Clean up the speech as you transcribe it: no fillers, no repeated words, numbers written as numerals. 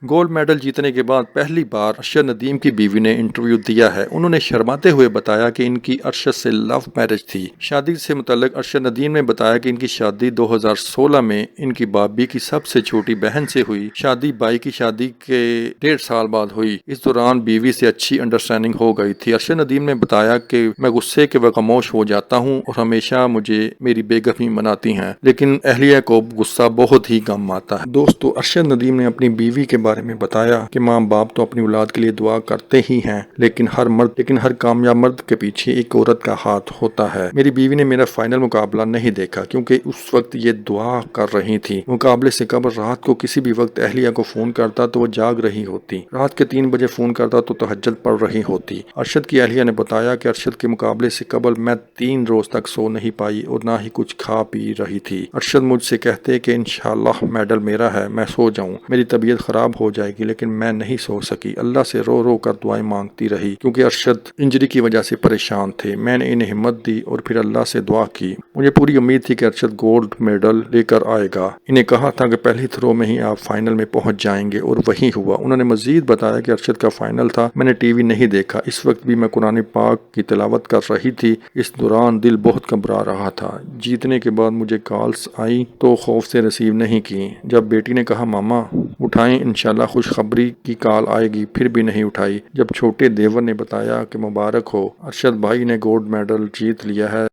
Gold medal جیتنے کے بعد پہلی بار ارشد ندیم کی بیوی نے انٹرویو دیا ہے۔ انہوں نے شرماتے ہوئے بتایا کہ ان کی ارشد سے لو میرج تھی۔ شادی سے متعلق ارشد ندیم نے بتایا کہ ان کی شادی 2016 میں ان کی بابی کی سب سے چھوٹی بہن سے ہوئی۔ شادی بائی کی شادی کے 1.5 سال بعد ہوئی۔ اس دوران بیوی سے اچھی انڈرسٹینڈنگ ہو گئی تھی۔ ارشد ندیم نے بتایا کہ میں غصے کے وقت خاموش ہو جاتا ہوں اور ہمیشہ مجھے میری بیگمی مناتی ہیں، لیکن اہلیہ کو غصہ بہت ہی کم آتا ہے۔ دوستو، ارشد ندیم نے اپنی بیوی کے بارے میں بتایا کہ ماں باپ تو اپنی اولاد کے لیے دعا کرتے ہی ہیں، لیکن ہر کامیاب مرد کے پیچھے ایک عورت کا ہاتھ ہوتا ہے۔ میری بیوی نے میرا فائنل مقابلہ نہیں دیکھا کیونکہ اس وقت یہ دعا کر رہی تھی۔ مقابلے سے قبل رات کو کسی بھی وقت اہلیہ کو فون کرتا تو وہ جاگ رہی ہوتی۔ رات کے 3 بجے فون کرتا تو تہجد پڑھ رہی ہوتی۔ ارشد کی اہلیہ نے بتایا کہ ارشد کے مقابلے سے قبل میں 3 روز تک سو نہیں پائی اور نہ ہی کچھ کھا پی رہی تھی۔ ارشد مجھ سے کہتے کہ انشاءاللہ میڈل میرا ہے، میں سو جاؤں، میری طبیعت خراب ہو جائے گی، لیکن میں نہیں سو سکی۔ اللہ سے رو رو کر دعائیں مانگتی رہی کیونکہ ارشد انجری کی وجہ سے پریشان تھے۔ میں نے انہیں ہمت دی اور پھر اللہ سے دعا کی۔ مجھے پوری امید تھی کہ ارشد گولڈ میڈل لے کر آئے گا۔ انہیں کہا تھا کہ پہلی تھرو میں ہی آپ فائنل میں پہنچ جائیں گے اور وہی ہوا۔ انہوں نے مزید بتایا کہ ارشد کا فائنل تھا، میں نے ٹی وی نہیں دیکھا، اس وقت بھی میں قرآن پاک کی تلاوت کر رہی تھی۔ اس دوران دل بہت گھبرا رہا تھا۔ جیتنے کے بعد مجھے کالز آئیں تو خوف سے ریسیو نہیں کی۔ جب بیٹی نے کہا ماما اٹھائیں انشاءاللہ خوشخبری کی کال آئے گی، پھر بھی نہیں اٹھائی۔ جب چھوٹے دیور نے بتایا کہ مبارک ہو، ارشد بھائی نے گولڈ میڈل جیت لیا ہے